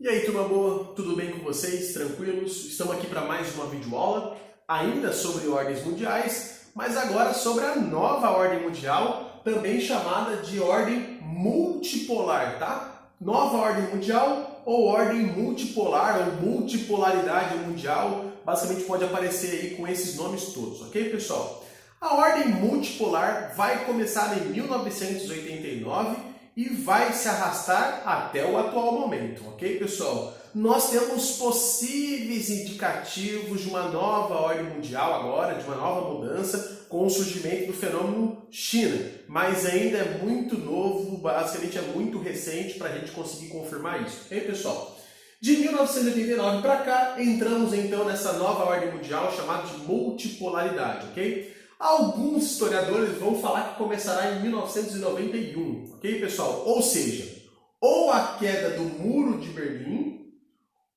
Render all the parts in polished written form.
E aí, turma boa? Tudo bem com vocês? Tranquilos? Estamos aqui para mais uma videoaula, ainda sobre ordens mundiais, mas agora sobre a nova ordem mundial, também chamada de ordem multipolar, tá? Nova ordem mundial ou ordem multipolar ou multipolaridade mundial, basicamente pode aparecer aí com esses nomes todos, ok, pessoal? A ordem multipolar vai começar em 1989 e vai se arrastar até o atual momento, ok, pessoal? Nós temos possíveis indicativos de uma nova ordem mundial agora, de uma nova mudança, com o surgimento do fenômeno China, mas ainda é muito novo, basicamente é muito recente para a gente conseguir confirmar isso, ok, pessoal? De 1989 para cá, entramos então nessa nova ordem mundial chamada de multipolaridade, ok? Alguns historiadores vão falar que começará em 1991, ok, pessoal? Ou seja, ou a queda do Muro de Berlim,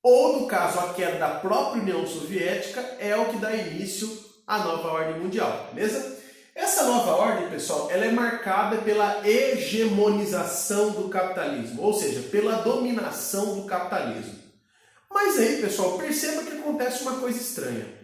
ou, no caso, a queda da própria União Soviética é o que dá início à nova ordem mundial, beleza? Essa nova ordem, pessoal, ela é marcada pela hegemonização do capitalismo, ou seja, pela dominação do capitalismo. Mas aí, pessoal, perceba que acontece uma coisa estranha.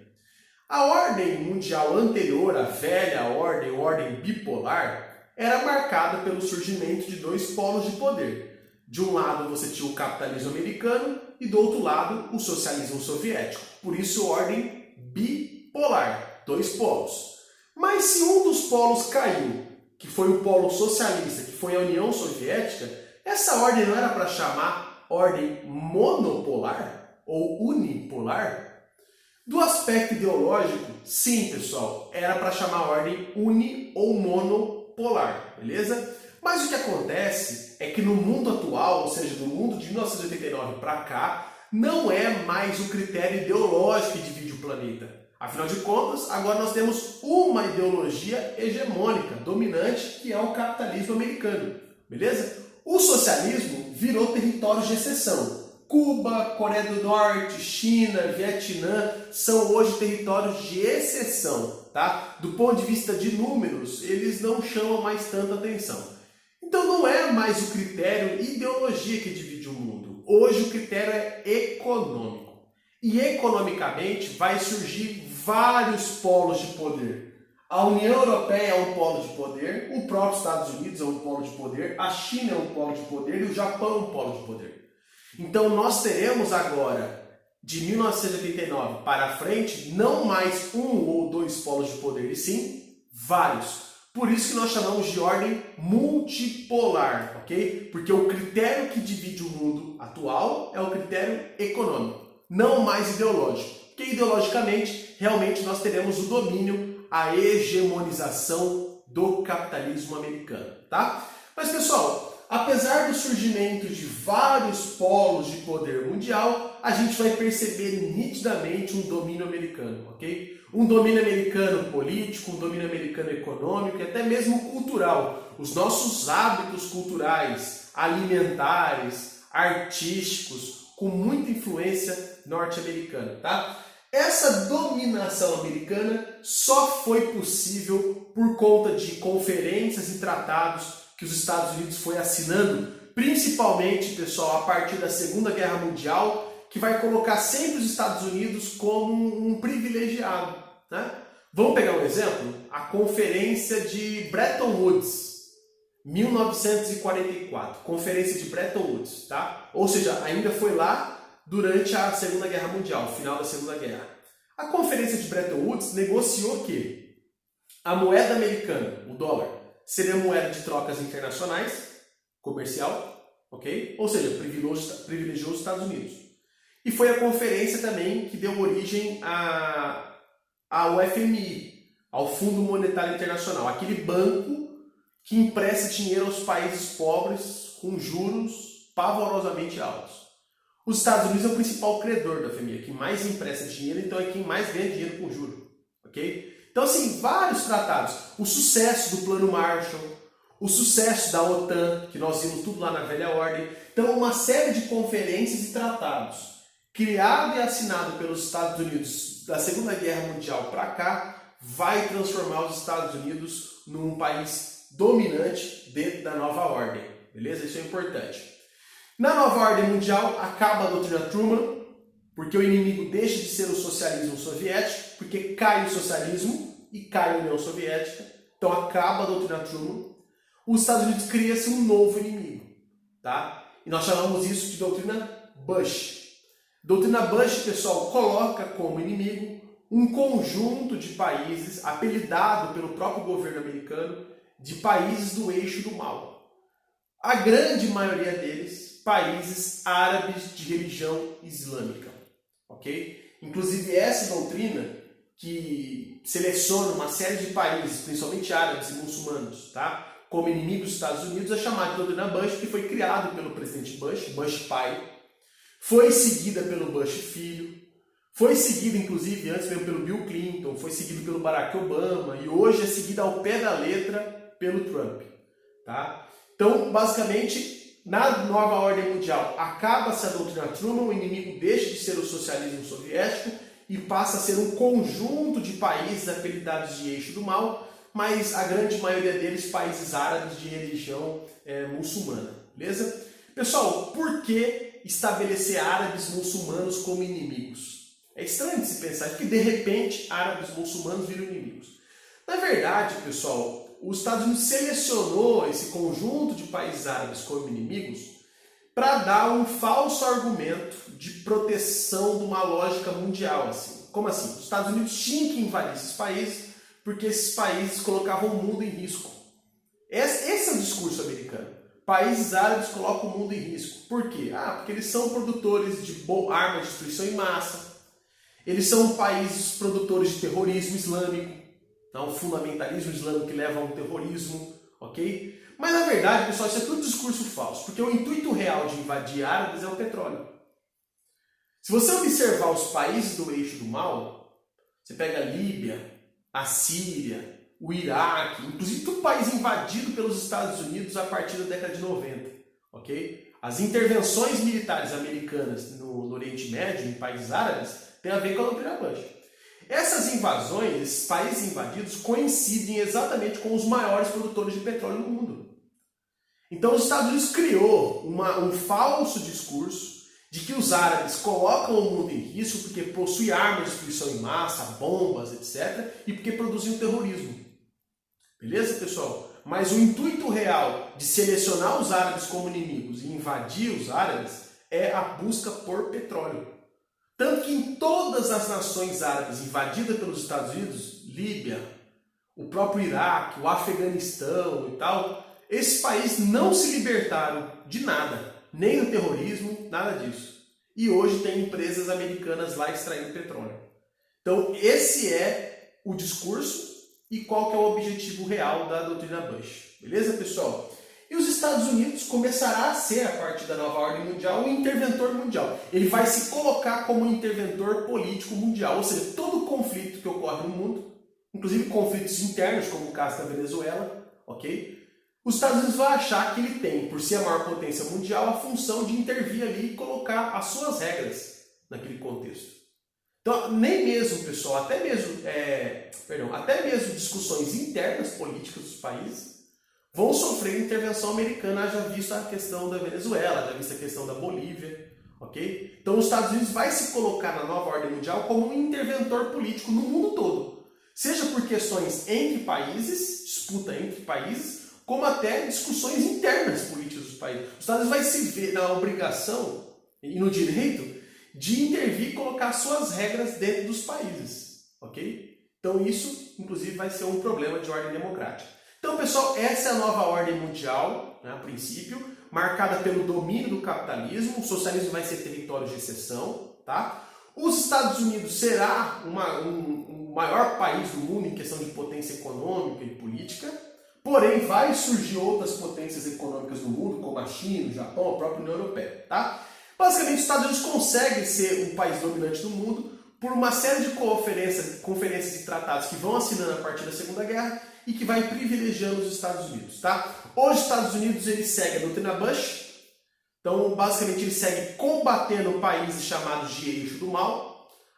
A ordem mundial anterior, a velha ordem, a ordem bipolar, era marcada pelo surgimento de dois polos de poder. De um lado você tinha o capitalismo americano e do outro lado o socialismo soviético. Por isso, ordem bipolar, dois polos. Mas se um dos polos caiu, que foi o polo socialista, que foi a União Soviética, essa ordem não era para chamar ordem monopolar ou unipolar? Do aspecto ideológico, sim, pessoal, era para chamar ordem uni ou monopolar, beleza? Mas o que acontece é que no mundo atual, ou seja, no mundo de 1989 para cá, não é mais o critério ideológico que divide o planeta. Afinal de contas, agora nós temos uma ideologia hegemônica, dominante, que é o capitalismo americano, beleza? O socialismo virou território de exceção. Cuba, Coreia do Norte, China, Vietnã são hoje territórios de exceção, tá? Do ponto de vista de números, eles não chamam mais tanta atenção. Então não é mais o critério ideologia que divide o mundo. Hoje o critério é econômico. E economicamente vai surgir vários polos de poder. A União Europeia é um polo de poder, o próprio Estados Unidos é um polo de poder, a China é um polo de poder e o Japão é um polo de poder. Então nós teremos agora, de 1989 para frente, não mais um ou dois polos de poder, e sim vários. Por isso que nós chamamos de ordem multipolar, ok? Porque o critério que divide o mundo atual é o critério econômico, não mais ideológico. Porque ideologicamente, realmente nós teremos o domínio, a hegemonização do capitalismo americano, tá? Mas pessoal, apesar do surgimento de vários polos de poder mundial, a gente vai perceber nitidamente um domínio americano, ok? Um domínio americano político, um domínio americano econômico e até mesmo cultural. Os nossos hábitos culturais, alimentares, artísticos, com muita influência norte-americana, tá? Essa dominação americana só foi possível por conta de conferências e tratados que os Estados Unidos foi assinando, principalmente, pessoal, a partir da Segunda Guerra Mundial, que vai colocar sempre os Estados Unidos como um privilegiado, né? Vamos pegar um exemplo? A Conferência de Bretton Woods, 1944, Conferência de Bretton Woods, tá? Ou seja, ainda foi lá durante a Segunda Guerra Mundial, final da Segunda Guerra. A Conferência de Bretton Woods negociou que a moeda americana, o dólar, seria moeda de trocas internacionais, comercial, ok? Ou seja, privilegiou os Estados Unidos. E foi a conferência também que deu origem ao FMI, ao Fundo Monetário Internacional, aquele banco que empresta dinheiro aos países pobres com juros pavorosamente altos. Os Estados Unidos é o principal credor da FMI, quem mais empresta dinheiro, então é quem mais ganha dinheiro com juros, ok? Então, assim, vários tratados. O sucesso do Plano Marshall, o sucesso da OTAN, que nós vimos tudo lá na velha ordem. Então, uma série de conferências e tratados criado e assinado pelos Estados Unidos da Segunda Guerra Mundial para cá, vai transformar os Estados Unidos num país dominante dentro da nova ordem. Beleza? Isso é importante. Na nova ordem mundial, acaba a doutrina Truman, porque o inimigo deixa de ser o socialismo soviético, porque cai o socialismo e cai a União Soviética. Então acaba a doutrina Truman. Os Estados Unidos cria-se um novo inimigo, tá? E nós chamamos isso de doutrina Bush. Doutrina Bush, pessoal, coloca como inimigo um conjunto de países, apelidado pelo próprio governo americano, de países do eixo do mal. A grande maioria deles, países árabes de religião islâmica, ok? Inclusive essa doutrina, que seleciona uma série de países, principalmente árabes e muçulmanos, tá? Como inimigos dos Estados Unidos, é chamada de doutrina Bush, que foi criado pelo presidente Bush, Bush pai, foi seguida pelo Bush filho, foi seguida, inclusive, antes mesmo pelo Bill Clinton, foi seguido pelo Barack Obama e hoje é seguida ao pé da letra pelo Trump. Tá? Então, basicamente, na nova ordem mundial, acaba-se a doutrina Truman, o inimigo deixa de ser o socialismo soviético e passa a ser um conjunto de países apelidados de eixo do mal, mas a grande maioria deles países árabes de religião muçulmana. Beleza? Pessoal, por que estabelecer árabes muçulmanos como inimigos? É estranho de se pensar que de repente árabes muçulmanos viram inimigos. Na verdade, pessoal, os Estados Unidos selecionou esse conjunto de países árabes como inimigos para dar um falso argumento de proteção de uma lógica mundial. Assim. Como assim? Os Estados Unidos tinham que invadir esses países porque esses países colocavam o mundo em risco. Esse é o discurso americano. Países árabes colocam o mundo em risco. Por quê? Porque eles são produtores de armas de destruição em massa. Eles são países produtores de terrorismo islâmico. Então, fundamentalismo islâmico que leva a um terrorismo. Ok? Mas na verdade, pessoal, isso é tudo discurso falso. Porque o intuito real de invadir árabes é o petróleo. Se você observar os países do eixo do mal, você pega a Líbia, a Síria, o Iraque, inclusive todo país invadido pelos Estados Unidos a partir da década de 90, ok? As intervenções militares americanas no Oriente Médio, em países árabes, têm a ver com a doutrina Bush. Essas invasões, esses países invadidos, coincidem exatamente com os maiores produtores de petróleo no mundo. Então os Estados Unidos criou um falso discurso de que os árabes colocam o mundo em risco porque possuem armas de destruição em massa, bombas, etc. e porque produzem o terrorismo. Beleza, pessoal? Mas o intuito real de selecionar os árabes como inimigos e invadir os árabes é a busca por petróleo. Tanto que em todas as nações árabes invadidas pelos Estados Unidos, Líbia, o próprio Iraque, o Afeganistão e tal, esses países não se libertaram de nada. Nem do terrorismo, nada disso. E hoje tem empresas americanas lá extraindo petróleo. Então esse é o discurso e qual que é o objetivo real da doutrina Bush. Beleza, pessoal? E os Estados Unidos começará a ser, a partir da nova ordem mundial, um interventor mundial. Ele vai se colocar como um interventor político mundial. Ou seja, todo conflito que ocorre no mundo, inclusive conflitos internos, como o caso da Venezuela, ok? Os Estados Unidos vão achar que ele tem, por ser a maior potência mundial, a função de intervir ali e colocar as suas regras naquele contexto. Então, nem mesmo, pessoal, até mesmo discussões internas políticas dos países vão sofrer intervenção americana, já visto a questão da Venezuela, já visto a questão da Bolívia, ok? Então, os Estados Unidos vai se colocar na nova ordem mundial como um interventor político no mundo todo, seja por questões entre países, disputa entre países, como até discussões internas políticas dos países. Os Estados Unidos vai se ver na obrigação e no direito de intervir e colocar suas regras dentro dos países, ok? Então isso, inclusive, vai ser um problema de ordem democrática. Então, pessoal, essa é a nova ordem mundial, né, a princípio, marcada pelo domínio do capitalismo. O socialismo vai ser território de exceção, tá? Os Estados Unidos será o maior país do mundo em questão de potência econômica e política. Porém, vai surgir outras potências econômicas do mundo, como a China, o Japão, a própria União Europeia. Tá? Basicamente, os Estados Unidos conseguem ser um país dominante do mundo por uma série de conferências e tratados que vão assinando a partir da Segunda Guerra e que vai privilegiando os Estados Unidos. Tá? Hoje, os Estados Unidos ele segue a doutrina Bush. Então, basicamente, ele segue combatendo países chamados de eixo do mal.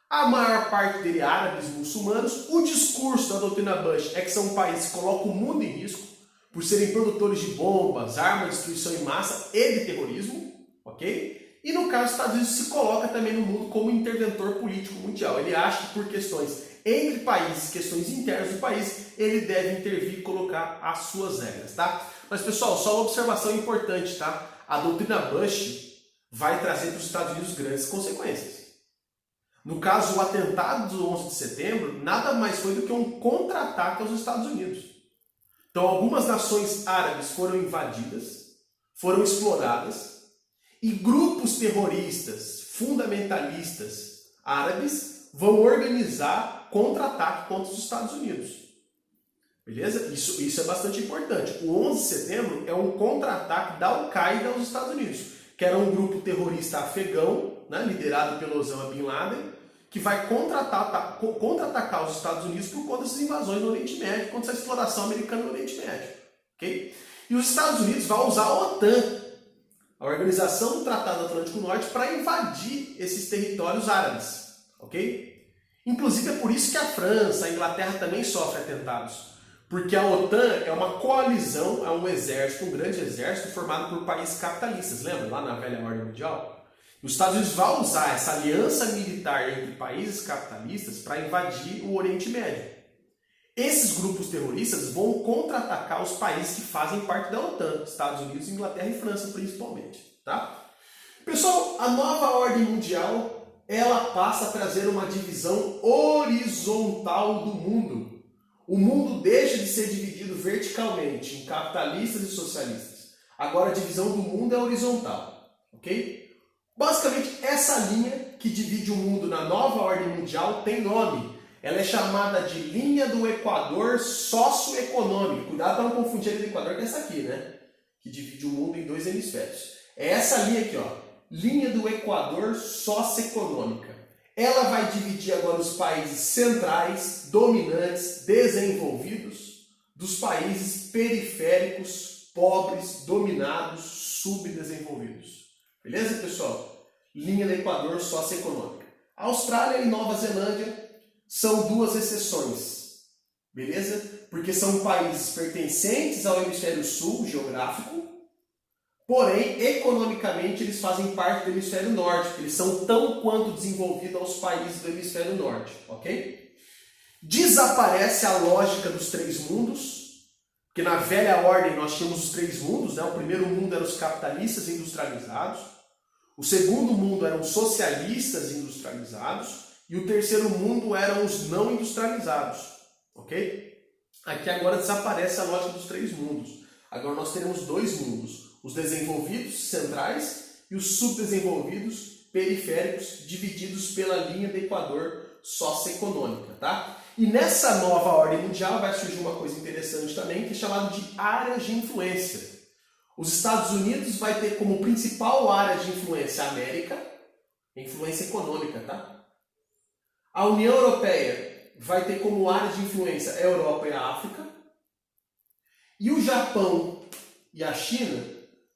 A maior parte dele árabes muçulmanos. O discurso da doutrina Bush é que são países que colocam o mundo em risco por serem produtores de bombas, armas de destruição em massa e de terrorismo, ok? E no caso dos Estados Unidos se coloca também no mundo como interventor político mundial. Ele acha que por questões entre países, questões internas do país, ele deve intervir e colocar as suas regras, tá? Mas pessoal, só uma observação importante, tá? A doutrina Bush vai trazer para os Estados Unidos grandes consequências. No caso, o atentado do 11 de setembro nada mais foi do que um contra-ataque aos Estados Unidos. Então, algumas nações árabes foram invadidas, foram exploradas, e grupos terroristas, fundamentalistas árabes vão organizar contra-ataque contra os Estados Unidos. Beleza? Isso é bastante importante. O 11 de setembro é um contra-ataque da Al-Qaeda aos Estados Unidos, que era um grupo terrorista afegão, né, liderado pelo Osama Bin Laden, que vai contra-atacar os Estados Unidos por conta dessas invasões no Oriente Médio, contra essa exploração americana no Oriente Médio. Okay? E os Estados Unidos vão usar a OTAN, a Organização do Tratado Atlântico Norte, para invadir esses territórios árabes. Okay? Inclusive é por isso que a França, a Inglaterra também sofrem atentados. Porque a OTAN é uma coalizão, é um exército, um grande exército formado por países capitalistas. Lembra lá na velha ordem mundial? Os Estados Unidos vão usar essa aliança militar entre países capitalistas para invadir o Oriente Médio. Esses grupos terroristas vão contra-atacar os países que fazem parte da OTAN, Estados Unidos, Inglaterra e França principalmente. Tá? Pessoal, a nova ordem mundial ela passa a trazer uma divisão horizontal do mundo. O mundo deixa de ser dividido verticalmente em capitalistas e socialistas. Agora a divisão do mundo é horizontal. Ok? Basicamente, essa linha que divide o mundo na nova ordem mundial tem nome. Ela é chamada de linha do Equador socioeconômico. Cuidado para não confundir a linha do Equador com essa aqui, né? Que divide o mundo em dois hemisférios. É essa linha aqui, ó. Linha do Equador socioeconômica. Ela vai dividir agora os países centrais, dominantes, desenvolvidos, dos países periféricos, pobres, dominados, subdesenvolvidos. Beleza, pessoal? Linha do Equador socioeconômica. Austrália e Nova Zelândia são duas exceções. Beleza? Porque são países pertencentes ao hemisfério sul geográfico, porém, economicamente, eles fazem parte do hemisfério norte, porque eles são tão quanto desenvolvidos aos países do hemisfério norte. Ok? Desaparece a lógica dos três mundos, porque na velha ordem nós tínhamos os três mundos, né? O primeiro mundo eram os capitalistas industrializados, o segundo mundo eram os socialistas industrializados e o terceiro mundo eram os não industrializados, ok? Aqui agora desaparece a lógica dos três mundos. Agora nós teremos dois mundos, os desenvolvidos centrais e os subdesenvolvidos periféricos, divididos pela linha do Equador socioeconômica, tá? E nessa nova ordem mundial vai surgir uma coisa interessante também, que é chamado de áreas de influência. Os Estados Unidos vai ter como principal área de influência a América, influência econômica, tá? A União Europeia vai ter como área de influência a Europa e a África. E o Japão e a China,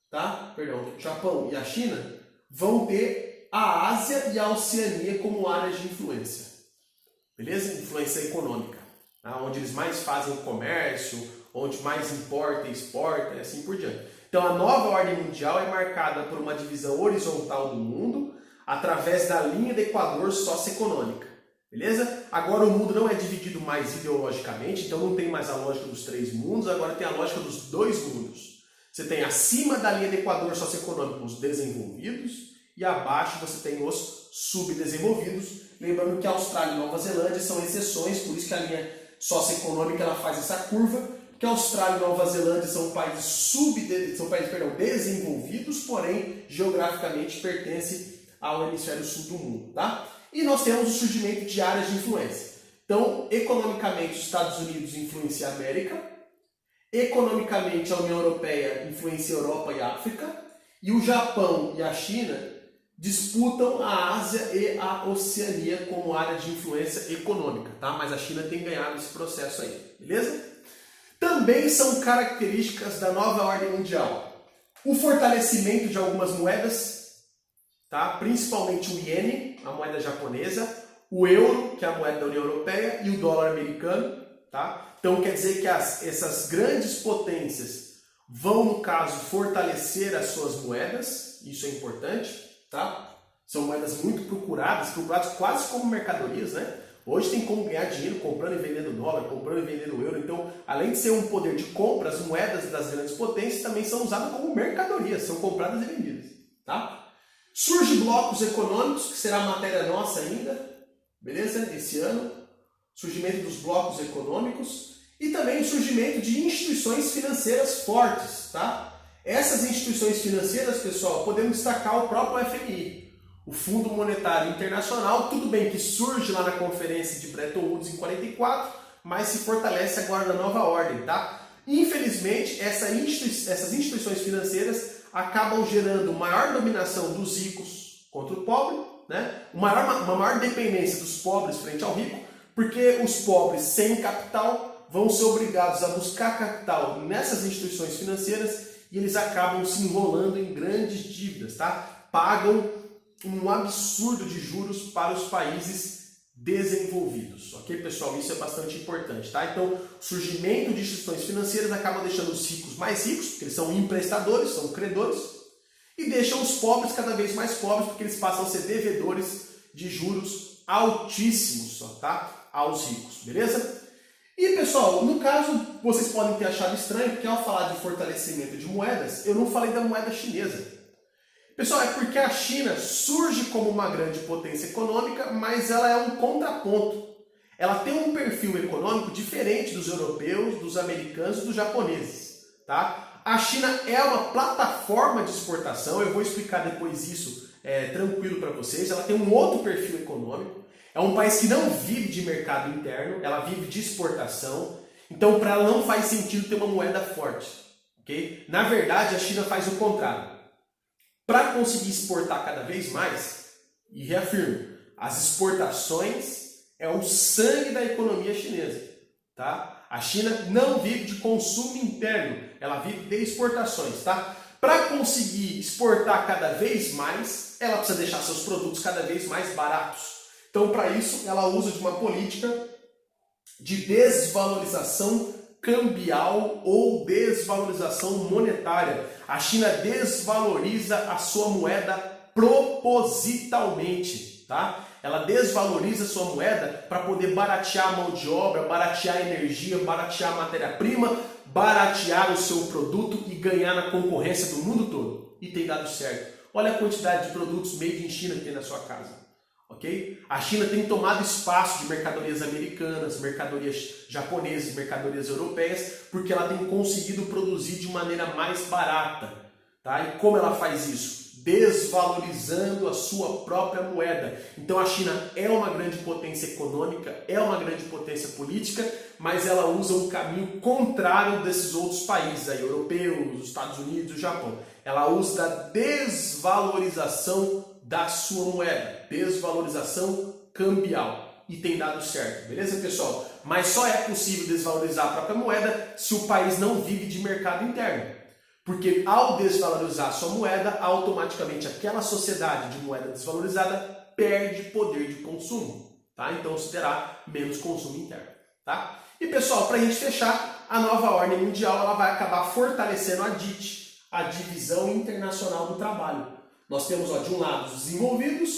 tá? Perdão, o Japão e a China vão ter a Ásia e a Oceania como áreas de influência. Beleza? Influência econômica, tá? Onde eles mais fazem o comércio, onde mais importa e exporta e assim por diante. Então a nova ordem mundial é marcada por uma divisão horizontal do mundo através da linha do Equador socioeconômica. Beleza? Agora o mundo não é dividido mais ideologicamente, então não tem mais a lógica dos três mundos, agora tem a lógica dos dois mundos. Você tem acima da linha do Equador socioeconômico os desenvolvidos e abaixo você tem os subdesenvolvidos. Lembrando que a Austrália e Nova Zelândia são exceções, por isso que a linha socioeconômica ela faz essa curva, que a Austrália e Nova Zelândia são países desenvolvidos, porém geograficamente pertencem ao hemisfério sul do mundo, tá? E nós temos o surgimento de áreas de influência. Então, economicamente, os Estados Unidos influenciam a América, economicamente, a União Europeia influencia a Europa e a África, e o Japão e a China disputam a Ásia e a Oceania como área de influência econômica, tá? Mas a China tem ganhado esse processo aí, beleza? Também são características da nova ordem mundial o fortalecimento de algumas moedas, tá? Principalmente o iene, a moeda japonesa, o euro, que é a moeda da União Europeia, e o dólar americano. Tá? Então quer dizer que essas grandes potências vão, no caso, fortalecer as suas moedas, isso é importante, tá? São moedas muito procuradas quase como mercadorias, né? Hoje tem como ganhar dinheiro comprando e vendendo dólar, comprando e vendendo euro. Então, além de ser um poder de compra, as moedas das grandes potências também são usadas como mercadorias, são compradas e vendidas, tá? Surge blocos econômicos, que será matéria nossa ainda, beleza? Esse ano, surgimento dos blocos econômicos e também o surgimento de instituições financeiras fortes, tá? Essas instituições financeiras, pessoal, podemos destacar o próprio FMI, o Fundo Monetário Internacional, tudo bem que surge lá na conferência de Bretton Woods em 44, mas se fortalece agora na nova ordem, tá? Infelizmente, essas instituições financeiras acabam gerando maior dominação dos ricos contra o pobre, né? Uma maior dependência dos pobres frente ao rico, porque os pobres sem capital vão ser obrigados a buscar capital nessas instituições financeiras e eles acabam se enrolando em grandes dívidas, tá? Pagam um absurdo de juros para os países desenvolvidos, ok, pessoal? Isso é bastante importante, tá? Então, o surgimento de instituições financeiras acaba deixando os ricos mais ricos, porque eles são emprestadores, são credores, e deixam os pobres cada vez mais pobres, porque eles passam a ser devedores de juros altíssimos, tá? Aos ricos, beleza? E, pessoal, no caso, vocês podem ter achado estranho, porque ao falar de fortalecimento de moedas, eu não falei da moeda chinesa. Pessoal, é porque a China surge como uma grande potência econômica, mas ela é um contraponto. Ela tem um perfil econômico diferente dos europeus, dos americanos e dos japoneses, tá? A China é uma plataforma de exportação, eu vou explicar depois isso tranquilo para vocês. Ela tem um outro perfil econômico, é um país que não vive de mercado interno, ela vive de exportação, então para ela não faz sentido ter uma moeda forte, ok? Na verdade, a China faz o contrário. Para conseguir exportar cada vez mais, e reafirmo, as exportações é o sangue da economia chinesa, tá? A China não vive de consumo interno, ela vive de exportações, tá? Para conseguir exportar cada vez mais, ela precisa deixar seus produtos cada vez mais baratos. Então, para isso, ela usa de uma política de desvalorização cambial ou desvalorização monetária. A China desvaloriza a sua moeda propositalmente, tá? Ela desvaloriza a sua moeda para poder baratear a mão de obra, baratear a energia, baratear a matéria-prima, baratear o seu produto e ganhar na concorrência do mundo todo. E tem dado certo. Olha a quantidade de produtos made in China que tem na sua casa. Okay? A China tem tomado espaço de mercadorias americanas, mercadorias japonesas, mercadorias europeias, porque ela tem conseguido produzir de maneira mais barata. Tá? E como ela faz isso? Desvalorizando a sua própria moeda. Então a China é uma grande potência econômica, é uma grande potência política, mas ela usa um caminho contrário desses outros países aí, europeus, os Estados Unidos, o Japão. Ela usa a desvalorização da sua moeda, desvalorização cambial, e tem dado certo, beleza, pessoal? Mas só é possível desvalorizar a própria moeda se o país não vive de mercado interno, porque ao desvalorizar a sua moeda, automaticamente aquela sociedade de moeda desvalorizada perde poder de consumo, tá? Então se terá menos consumo interno, tá? E pessoal, para a gente fechar, a nova ordem mundial ela vai acabar fortalecendo a DIT, a Divisão Internacional do Trabalho. Nós temos, de um lado, os desenvolvidos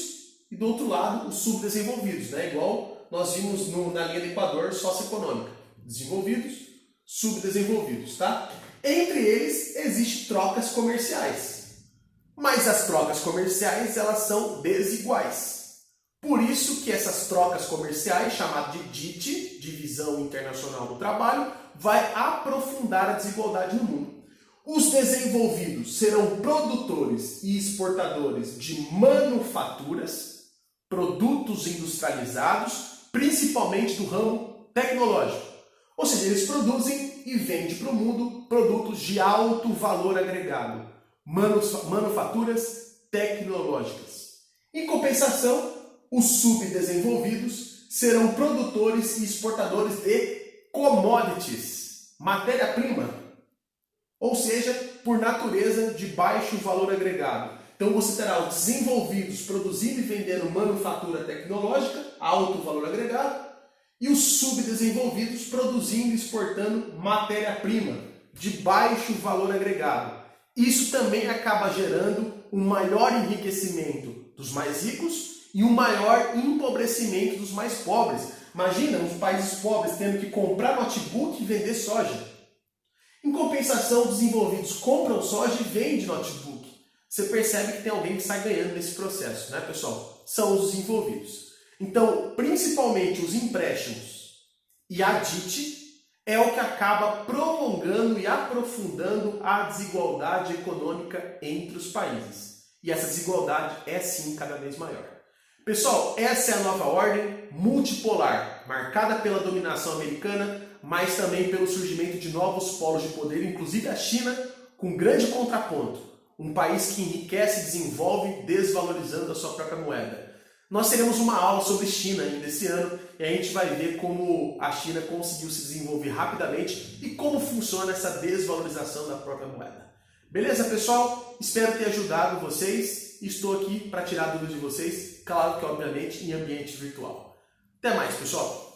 e do outro lado, os subdesenvolvidos, né? Igual nós vimos na linha do Equador socioeconômica. Desenvolvidos, subdesenvolvidos, tá? Entre eles, existem trocas comerciais. Mas as trocas comerciais, elas são desiguais. Por isso que essas trocas comerciais, chamadas de DIT, Divisão Internacional do Trabalho, vai aprofundar a desigualdade no mundo. Os desenvolvidos serão produtores e exportadores de manufaturas, produtos industrializados, principalmente do ramo tecnológico. Ou seja, eles produzem e vendem para o mundo produtos de alto valor agregado, manufaturas tecnológicas. Em compensação, os subdesenvolvidos serão produtores e exportadores de commodities, matéria-prima, ou seja, por natureza de baixo valor agregado. Então você terá os desenvolvidos produzindo e vendendo manufatura tecnológica, alto valor agregado, e os subdesenvolvidos produzindo e exportando matéria-prima, de baixo valor agregado. Isso também acaba gerando um maior enriquecimento dos mais ricos e um maior empobrecimento dos mais pobres. Imagina os países pobres tendo que comprar notebook e vender soja. Em compensação, os desenvolvidos compram soja e vendem notebook. Você percebe que tem alguém que sai ganhando nesse processo, né, pessoal? São os desenvolvidos. Então, principalmente os empréstimos e a DIT é o que acaba prolongando e aprofundando a desigualdade econômica entre os países. E essa desigualdade é sim cada vez maior. Pessoal, essa é a nova ordem multipolar, marcada pela dominação americana, mas também pelo surgimento de novos polos de poder, inclusive a China, com grande contraponto. Um país que enriquece e desenvolve desvalorizando a sua própria moeda. Nós teremos uma aula sobre China ainda esse ano e a gente vai ver como a China conseguiu se desenvolver rapidamente e como funciona essa desvalorização da própria moeda. Beleza, pessoal? Espero ter ajudado vocês. Estou aqui para tirar dúvidas de vocês, claro que obviamente em ambiente virtual. Até mais, pessoal!